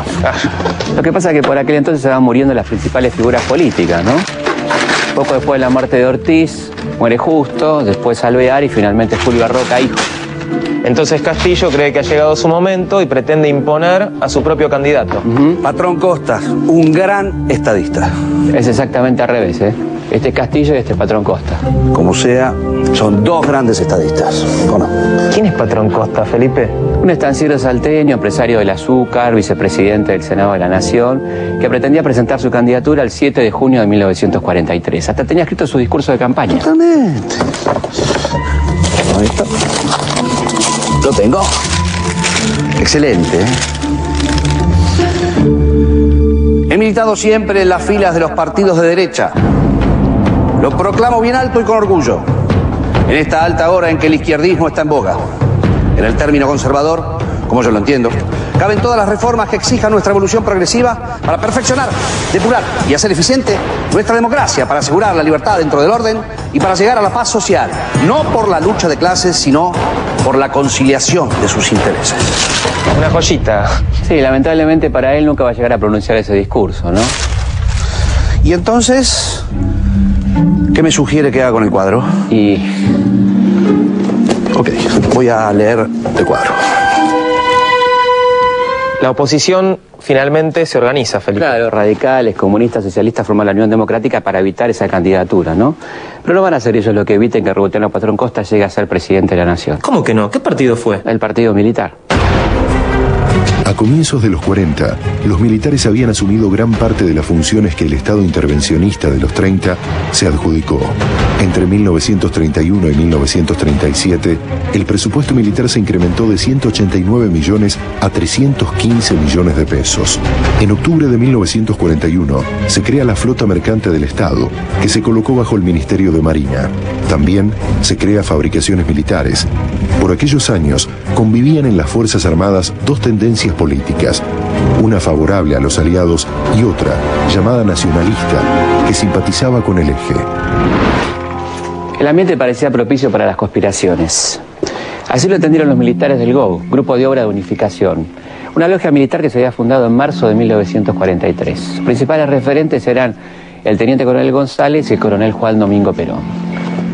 Speaker 9: Lo que pasa es que por aquel entonces se van muriendo las principales figuras políticas, ¿no? Poco después de la muerte de Ortiz, muere Justo, después Alvear y finalmente Julio Arroca, hijo.
Speaker 2: Entonces Castillo cree que ha llegado su momento y pretende imponer a su propio candidato.
Speaker 8: Patrón Costas, un gran estadista.
Speaker 9: Es exactamente al revés, ¿eh? Este es Castillo y este es Patrón Costa.
Speaker 8: Como sea, son dos grandes estadistas, ¿o no?
Speaker 2: ¿Quién es Patrón Costa, Felipe?
Speaker 9: Un estanciero salteño, empresario del azúcar, vicepresidente del Senado de la Nación, que pretendía presentar su candidatura el 7 de junio de 1943. Hasta tenía escrito su discurso de campaña.
Speaker 8: Totalmente. Ahí está. Lo tengo. Excelente, ¿eh? He militado siempre en las filas de los partidos de derecha. Lo proclamo bien alto y con orgullo. En esta alta hora en que el izquierdismo está en boga. En el término conservador, como yo lo entiendo, caben todas las reformas que exijan nuestra evolución progresiva para perfeccionar, depurar y hacer eficiente nuestra democracia, para asegurar la libertad dentro del orden y para llegar a la paz social, no por la lucha de clases, sino por la conciliación de sus intereses.
Speaker 2: Una joyita.
Speaker 9: Sí, lamentablemente para él nunca va a llegar a pronunciar ese discurso, ¿no?
Speaker 8: Y entonces, ¿qué me sugiere que haga con el cuadro? Ok, voy a leer el cuadro.
Speaker 2: La oposición finalmente se organiza, Felipe.
Speaker 9: Claro, radicales, comunistas, socialistas forman la Unión Democrática para evitar esa candidatura, ¿no? Pero no van a ser ellos los que eviten que Roberto Patrón Costa llegue a ser presidente de la Nación.
Speaker 2: ¿Cómo que no? ¿Qué partido fue?
Speaker 9: El Partido Militar.
Speaker 16: A comienzos de los 40, los militares habían asumido gran parte de las funciones que el Estado intervencionista de los 30 se adjudicó. Entre 1931 y 1937, el presupuesto militar se incrementó de 189 millones a 315 millones de pesos. En octubre de 1941, se crea la Flota Mercante del Estado, que se colocó bajo el Ministerio de Marina. También se crea Fabricaciones Militares. Por aquellos años, convivían en las Fuerzas Armadas dos tendencias políticas, una favorable a los aliados y otra, llamada nacionalista, que simpatizaba con el eje.
Speaker 9: El ambiente parecía propicio para las conspiraciones. Así lo entendieron los militares del GO, Grupo de Obra de Unificación, una logia militar que se había fundado en marzo de 1943. Sus principales referentes eran el teniente coronel González y el coronel Juan Domingo Perón.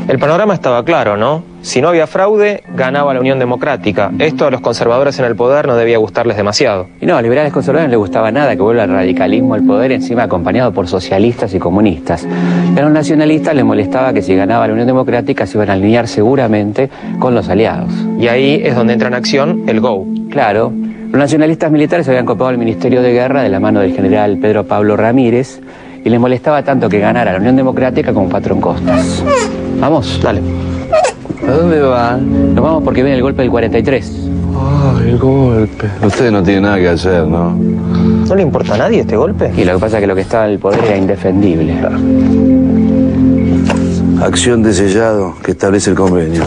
Speaker 2: El panorama estaba claro, ¿no? Si no había fraude, ganaba la Unión Democrática. Esto a los conservadores en el poder no debía gustarles demasiado.
Speaker 9: Y no, a liberales conservadores no les gustaba nada que vuelva el radicalismo al poder, encima acompañado por socialistas y comunistas. Y a los nacionalistas les molestaba que si ganaba la Unión Democrática se iban a alinear seguramente con los aliados.
Speaker 2: Y ahí es donde entra en acción el GO.
Speaker 9: Claro. Los nacionalistas militares habían copado el Ministerio de Guerra de la mano del general Pedro Pablo Ramírez y les molestaba tanto que ganara la Unión Democrática como Patrón Costas. Vamos, dale.
Speaker 8: ¿A dónde van?
Speaker 9: Nos vamos porque viene el golpe del 43.
Speaker 8: Ay, el golpe. Ustedes no tienen nada que hacer, ¿no?
Speaker 2: ¿No le importa a nadie este golpe?
Speaker 9: Y lo que pasa es que lo que estaba en el poder era indefendible.
Speaker 8: Acción de sellado que establece el convenio.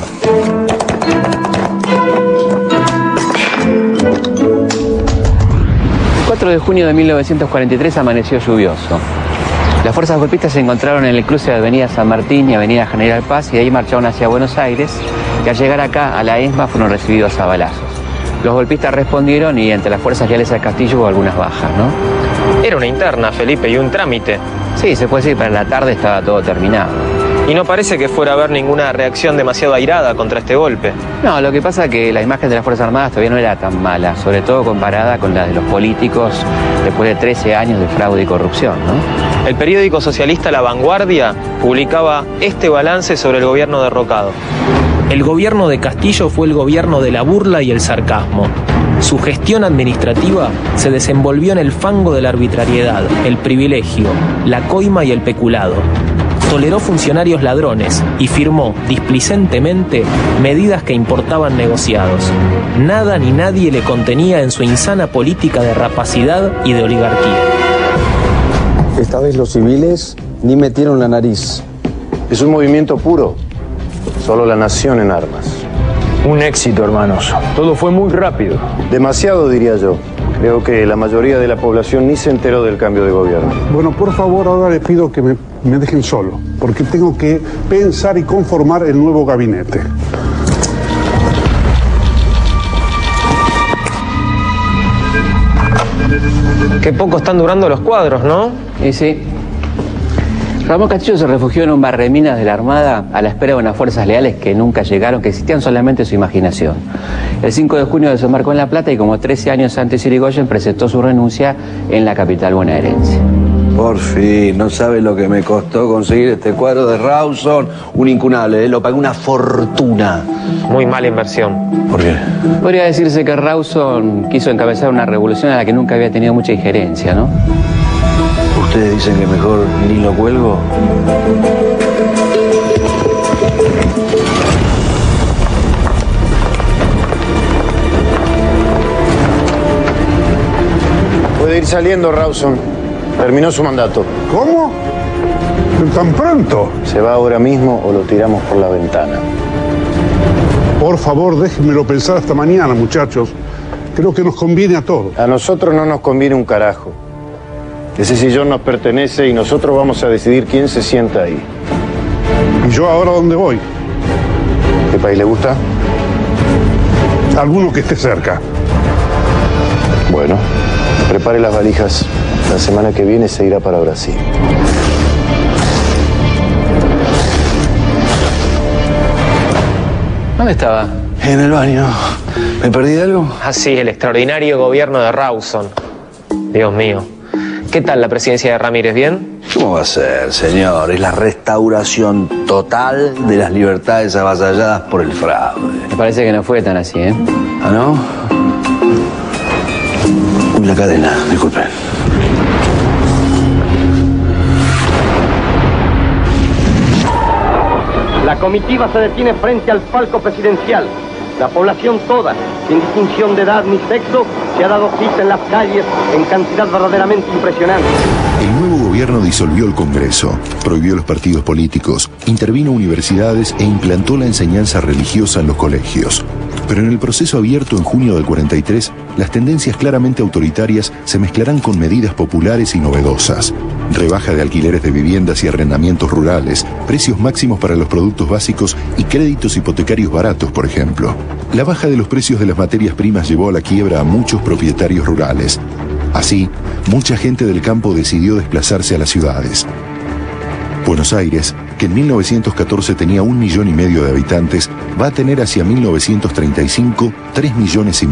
Speaker 9: El 4 de junio de 1943 amaneció lluvioso. Las fuerzas golpistas se encontraron en el cruce de Avenida San Martín y Avenida General Paz y de ahí marcharon hacia Buenos Aires, y al llegar acá a la ESMA fueron recibidos a balazos. Los golpistas respondieron y entre las fuerzas leales al Castillo hubo algunas bajas, ¿no?
Speaker 2: Era una interna, Felipe, y un trámite.
Speaker 9: Sí, se puede decir, para la tarde estaba todo terminado.
Speaker 2: Y no parece que fuera a haber ninguna reacción demasiado airada contra este golpe.
Speaker 9: No, lo que pasa es que la imagen de las Fuerzas Armadas todavía no era tan mala, sobre todo comparada con la de los políticos después de 13 años de fraude y corrupción, ¿no?
Speaker 2: El periódico socialista La Vanguardia publicaba este balance sobre el gobierno derrocado. El gobierno de Castillo fue el gobierno de la burla y el sarcasmo. Su gestión administrativa se desenvolvió en el fango de la arbitrariedad, el privilegio, la coima y el peculado. Toleró funcionarios ladrones y firmó displicentemente medidas que importaban negociados. Nada ni nadie le contenía en su insana política de rapacidad y de oligarquía.
Speaker 21: Esta vez los civiles ni metieron la nariz.
Speaker 6: Es un movimiento puro. Solo la nación en armas.
Speaker 21: Un éxito, hermanos. Todo fue muy rápido.
Speaker 6: Demasiado, diría yo. Creo que la mayoría de la población ni se enteró del cambio de gobierno.
Speaker 22: Bueno, por favor, ahora les pido que me dejen solo, porque tengo que pensar y conformar el nuevo gabinete.
Speaker 2: Qué poco están durando los cuadros, ¿no?
Speaker 9: Y sí. Ramón Castillo se refugió en un barreminas de la Armada a la espera de unas fuerzas leales que nunca llegaron, que existían solamente en su imaginación. El 5 de junio desembarcó en La Plata y como 13 años antes Irigoyen presentó su renuncia en la capital bonaerense.
Speaker 8: Por fin, no sabe lo que me costó conseguir este cuadro de Rawson, un incunable, lo pagué una fortuna.
Speaker 2: Muy mala inversión.
Speaker 8: ¿Por qué?
Speaker 9: Podría decirse que Rawson quiso encabezar una revolución a la que nunca había tenido mucha injerencia, ¿no?
Speaker 8: ¿Ustedes dicen que mejor ni lo cuelgo?
Speaker 6: Puede ir saliendo, Rawson. Terminó su mandato.
Speaker 22: ¿Cómo? ¿Tan pronto?
Speaker 6: Se va ahora mismo o lo tiramos por la ventana.
Speaker 22: Por favor, déjenmelo pensar hasta mañana, muchachos. Creo que nos conviene a todos.
Speaker 6: A nosotros no nos conviene un carajo. Ese sillón nos pertenece y nosotros vamos a decidir quién se sienta ahí.
Speaker 22: ¿Y yo ahora dónde voy?
Speaker 6: ¿Qué país le gusta?
Speaker 22: Alguno que esté cerca.
Speaker 6: Bueno, prepare las valijas. La semana que viene se irá para Brasil.
Speaker 9: ¿Dónde estaba?
Speaker 8: En el baño. ¿Me perdí de algo?
Speaker 2: Ah, sí, el extraordinario gobierno de Rawson. Dios mío. ¿Qué tal la presidencia de Ramírez? ¿Bien?
Speaker 8: ¿Cómo va a ser, señor? Es la restauración total de las libertades avasalladas por el fraude.
Speaker 9: Me parece que no fue tan así, ¿eh?
Speaker 8: ¿Ah, no? Uy, la cadena, disculpen.
Speaker 12: La comitiva se detiene frente al palco presidencial. La población toda, sin distinción de edad ni sexo, se ha dado cita en las calles en cantidad verdaderamente impresionante.
Speaker 16: El nuevo gobierno disolvió el Congreso, prohibió los partidos políticos, intervino universidades e implantó la enseñanza religiosa en los colegios. Pero en el proceso abierto en junio del 43, las tendencias claramente autoritarias se mezclarán con medidas populares y novedosas. Rebaja de alquileres de viviendas y arrendamientos rurales, precios máximos para los productos básicos y créditos hipotecarios baratos, por ejemplo. La baja de los precios de las materias primas llevó a la quiebra a muchos propietarios rurales. Así, mucha gente del campo decidió desplazarse a las ciudades. Buenos Aires, que en 1914 tenía 1,5 millones de habitantes, va a tener hacia 1935 3,5 millones.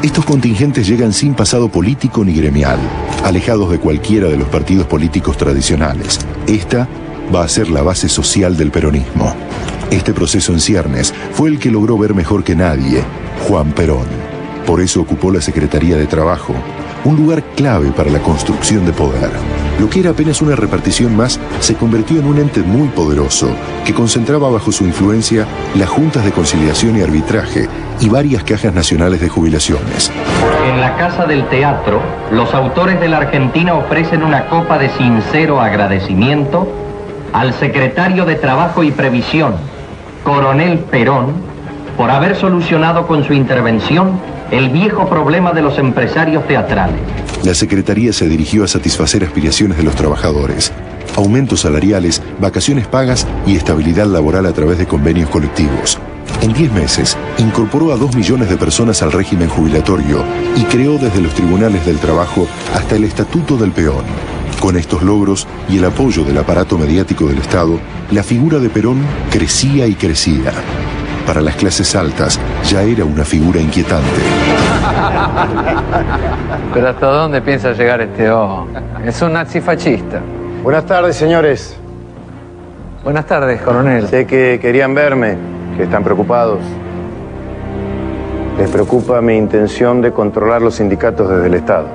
Speaker 16: Estos contingentes llegan sin pasado político ni gremial, alejados de cualquiera de los partidos políticos tradicionales. Esta va a ser la base social del peronismo. Este proceso en ciernes fue el que logró ver mejor que nadie Juan Perón. Por eso ocupó la Secretaría de Trabajo, un lugar clave para la construcción de poder. Lo que era apenas una repartición más se convirtió en un ente muy poderoso que concentraba bajo su influencia las juntas de conciliación y arbitraje y varias cajas nacionales de jubilaciones.
Speaker 23: En la Casa del Teatro, los autores de la Argentina ofrecen una copa de sincero agradecimiento al secretario de Trabajo y Previsión, Coronel Perón, por haber solucionado con su intervención el viejo problema de los empresarios teatrales.
Speaker 16: la Secretaría se dirigió a satisfacer aspiraciones de los trabajadores. Aumentos salariales, vacaciones pagas y estabilidad laboral a través de convenios colectivos. En 10 meses, incorporó a 2 millones de personas al régimen jubilatorio y creó desde los tribunales del trabajo hasta el Estatuto del Peón. Con estos logros y el apoyo del aparato mediático del Estado, la figura de Perón crecía y crecía. Para las clases altas, ya era una figura inquietante.
Speaker 4: ¿Pero hasta dónde piensa llegar este hombre? Es un nazifascista.
Speaker 6: Buenas tardes, señores.
Speaker 4: Buenas tardes, coronel.
Speaker 6: Sé que querían verme, que están preocupados. Les preocupa mi intención de controlar los sindicatos desde el Estado.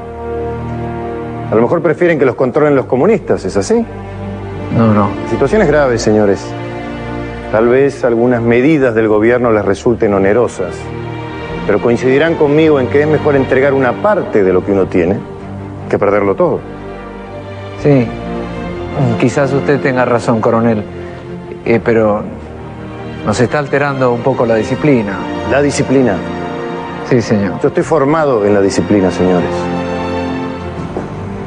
Speaker 6: A lo mejor prefieren que los controlen los comunistas, ¿es así?
Speaker 4: No.
Speaker 6: La situación es grave, señores. Tal vez algunas medidas del gobierno les resulten onerosas, pero coincidirán conmigo en que es mejor entregar una parte de lo que uno tiene que perderlo todo.
Speaker 4: Sí, quizás usted tenga razón, coronel, pero nos está alterando un poco la disciplina.
Speaker 6: ¿La disciplina?
Speaker 4: Sí, señor.
Speaker 6: Yo estoy formado en la disciplina, señores.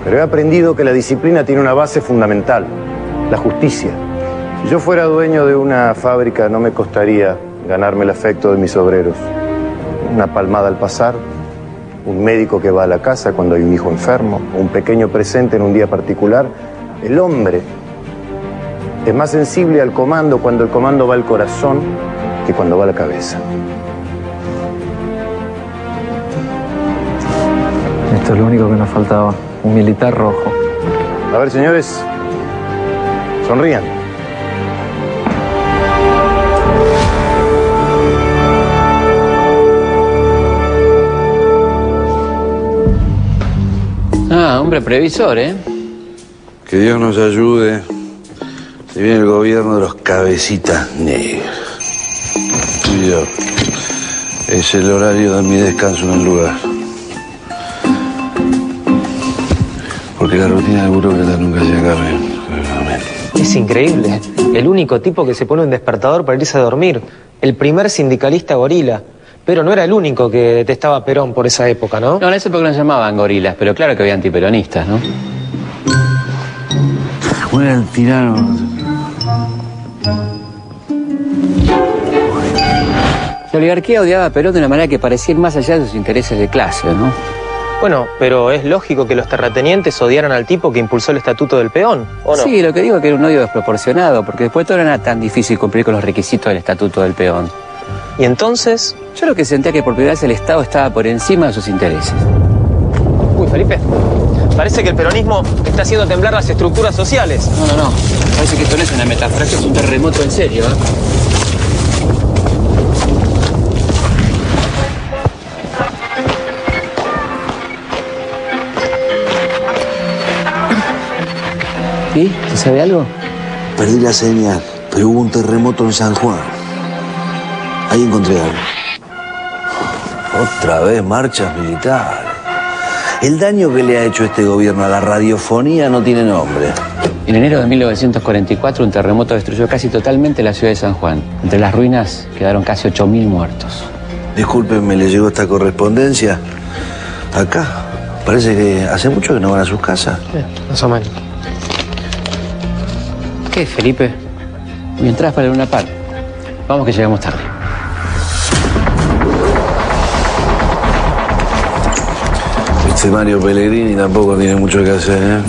Speaker 6: Pero he aprendido que la disciplina tiene una base fundamental, la justicia. Si yo fuera dueño de una fábrica, no me costaría ganarme el afecto de mis obreros. Una palmada al pasar, un médico que va a la casa cuando hay un hijo enfermo, un pequeño presente en un día particular. El hombre es más sensible al comando cuando el comando va al corazón que cuando va a la cabeza.
Speaker 4: Esto es lo único que nos faltaba, un militar rojo.
Speaker 6: A ver, señores, sonrían.
Speaker 9: Hombre previsor, ¿eh?
Speaker 8: Que Dios nos ayude. Se viene el gobierno de los cabecitas negras. Y yo. Es el horario de mi descanso en el lugar. Porque la rutina de burócrata nunca se acaba.
Speaker 2: Es increíble. El único tipo que se pone un despertador para irse a dormir. El primer sindicalista gorila. Pero no era el único que detestaba a Perón por esa época, ¿no?
Speaker 9: No, en esa época no se llamaban gorilas, pero claro que había antiperonistas, ¿no?
Speaker 8: Bueno, el tirano.
Speaker 9: La oligarquía odiaba a Perón de una manera que parecía ir más allá de sus intereses de clase, ¿no?
Speaker 2: Bueno, pero es lógico que los terratenientes odiaran al tipo que impulsó el Estatuto del Peón, ¿o no?
Speaker 9: Sí, lo que digo es que era un odio desproporcionado, porque después todo no era tan difícil cumplir con los requisitos del Estatuto del Peón.
Speaker 2: ¿Y entonces?
Speaker 9: Yo lo que sentía que por primera vez el Estado estaba por encima de sus intereses.
Speaker 2: Uy, Felipe, parece que el peronismo está haciendo temblar las estructuras sociales.
Speaker 9: No. Parece que esto no es una metáfora, esto es un terremoto en serio, ¿eh? ¿Sí? ¿Se sabe algo?
Speaker 8: Perdí la señal, pero hubo un terremoto en San Juan. Ahí encontré algo. Otra vez marchas militares. El daño que le ha hecho este gobierno a la radiofonía no tiene nombre.
Speaker 9: En enero de 1944 un terremoto destruyó casi totalmente la ciudad de San Juan. Entre las ruinas quedaron casi 8.000 muertos.
Speaker 8: Discúlpenme, ¿le llegó esta correspondencia? Acá. Parece que hace mucho que no van a sus casas.
Speaker 2: Más o menos.
Speaker 9: ¿Qué, Felipe? ¿Me entras para el Luna Park? Vamos que llegamos tarde.
Speaker 8: Este Mario Pellegrini tampoco tiene mucho que hacer, ¿eh?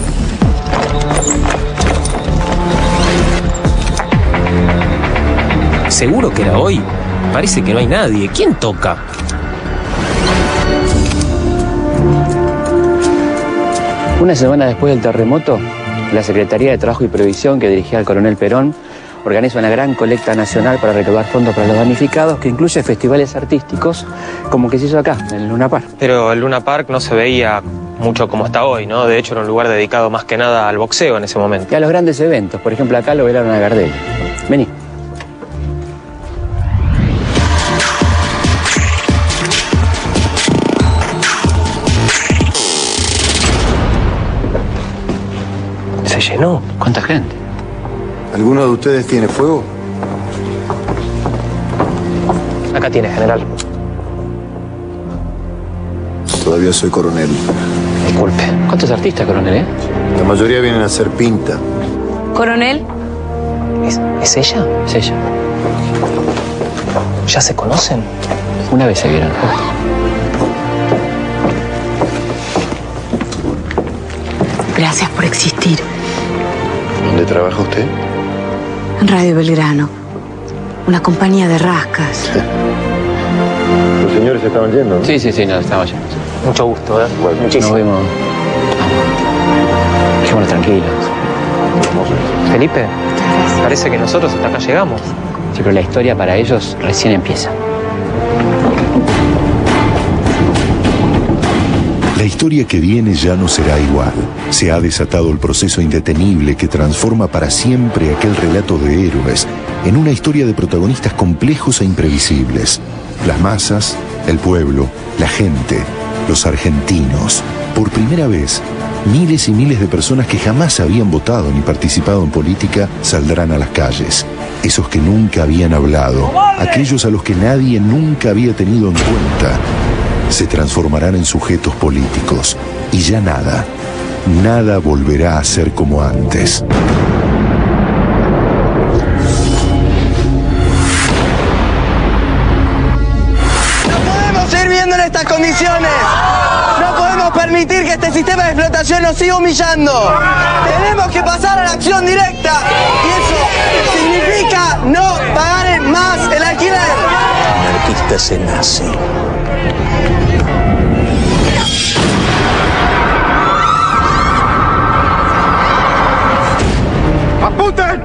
Speaker 2: ¿Seguro que era hoy? Parece que no hay nadie. ¿Quién toca?
Speaker 9: Una semana después del terremoto, la Secretaría de Trabajo y Previsión, que dirigía el coronel Perón, organiza una gran colecta nacional para recaudar fondos para los damnificados, que incluye festivales artísticos, como que se hizo acá, en el Luna Park.
Speaker 2: Pero el Luna Park no se veía mucho como está hoy, ¿no? De hecho, era un lugar dedicado más que nada al boxeo en ese momento.
Speaker 9: Y a los grandes eventos. Por ejemplo, acá lo velaron a Gardel. Vení.
Speaker 2: Se llenó.
Speaker 9: ¿Cuánta gente?
Speaker 6: ¿Alguno de ustedes tiene fuego?
Speaker 2: Acá tiene, general.
Speaker 6: Todavía soy coronel.
Speaker 9: Disculpe. ¿Cuántos artistas, coronel,
Speaker 6: La mayoría vienen a hacer pinta.
Speaker 7: ¿Coronel?
Speaker 2: ¿Es ella?
Speaker 9: Es ella.
Speaker 2: ¿Ya se conocen?
Speaker 9: Una vez se vieron.
Speaker 7: Gracias por existir.
Speaker 6: ¿Dónde trabaja usted?
Speaker 7: En Radio Belgrano. Una compañía de rascas.
Speaker 6: Los señores se estaban yendo, ¿no?
Speaker 9: Sí, no, estamos yendo.
Speaker 2: Mucho gusto, ¿eh?
Speaker 6: Bueno,
Speaker 2: muchísimo.
Speaker 9: Nos vemos. Quedémonos tranquilos.
Speaker 2: Felipe, parece que nosotros hasta acá llegamos.
Speaker 9: Sí, pero la historia para ellos recién empieza.
Speaker 16: La historia que viene ya no será igual. Se ha desatado el proceso indetenible que transforma para siempre aquel relato de héroes en una historia de protagonistas complejos e imprevisibles. Las masas, el pueblo, la gente, los argentinos. Por primera vez, miles y miles de personas que jamás habían votado ni participado en política saldrán a las calles. Esos que nunca habían hablado, aquellos a los que nadie nunca había tenido en cuenta, se transformarán en sujetos políticos y ya nada volverá a ser como antes.
Speaker 10: No podemos seguir viviendo en estas condiciones. No podemos permitir que este sistema de explotación nos siga humillando. Tenemos que pasar a la acción directa y eso significa no pagar más el alquiler.
Speaker 8: Anarquista se nace.
Speaker 1: ¡Apunten!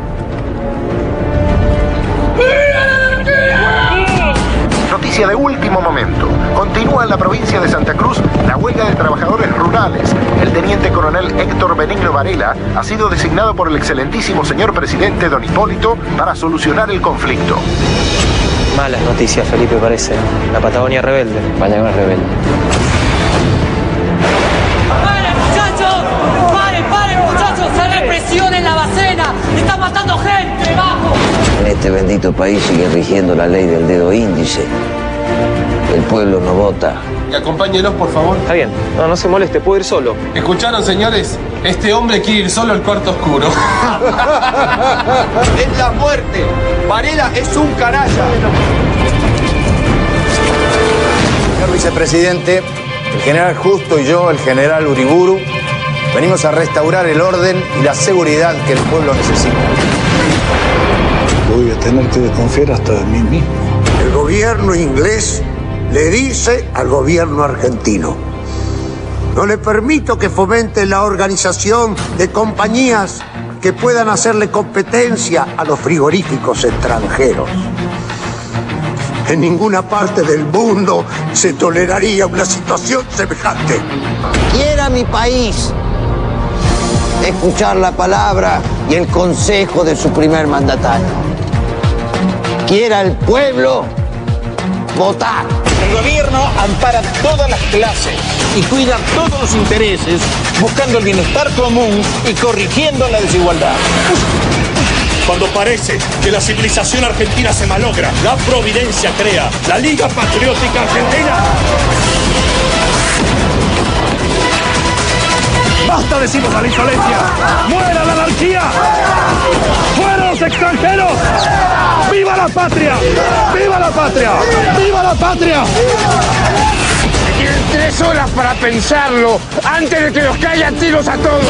Speaker 1: Noticia de último momento. Continúa en la provincia de Santa Cruz la huelga de trabajadores rurales. El teniente coronel Héctor Benigno Varela ha sido designado por el excelentísimo señor presidente don Hipólito para solucionar el conflicto.
Speaker 2: Malas noticias, Felipe, parece. La Patagonia rebelde.
Speaker 9: Patagonia rebelde.
Speaker 11: ¡Paren, muchachos! ¡Paren, muchachos! ¡Se represión en la Bacena! ¡Están matando gente! ¡Vamos!
Speaker 8: En este bendito país sigue rigiendo la ley del dedo índice. El pueblo no vota.
Speaker 24: Acompáñenos, por favor.
Speaker 2: Está bien. No se moleste, puedo ir solo.
Speaker 24: ¿Escucharon, señores? Este hombre quiere ir solo al cuarto oscuro.
Speaker 3: Es la muerte. Varela es un canalla.
Speaker 25: Señor vicepresidente, el general Justo y yo, el general Uriburu, venimos a restaurar el orden y la seguridad que el pueblo necesita.
Speaker 20: Voy a tener que desconfiar hasta de mí mismo.
Speaker 17: El gobierno inglés le dice al gobierno argentino: no le permito que fomente la organización de compañías que puedan hacerle competencia a los frigoríficos extranjeros. En ninguna parte del mundo se toleraría una situación semejante.
Speaker 10: Quiera mi país escuchar la palabra y el consejo de su primer mandatario. Quiera el pueblo votar.
Speaker 26: El gobierno ampara todas las clases y cuida todos los intereses, buscando el bienestar común y corrigiendo la desigualdad.
Speaker 27: Cuando parece que la civilización argentina se malogra, la Providencia crea la Liga Patriótica Argentina. ¡Basta, decimos, a la insolencia! ¡Muera la anarquía! ¡Fuera los extranjeros! ¡Viva la patria! ¡Viva la patria! ¡Viva la patria!
Speaker 5: Tienen 3 horas para pensarlo antes de que nos caigan tiros a todos.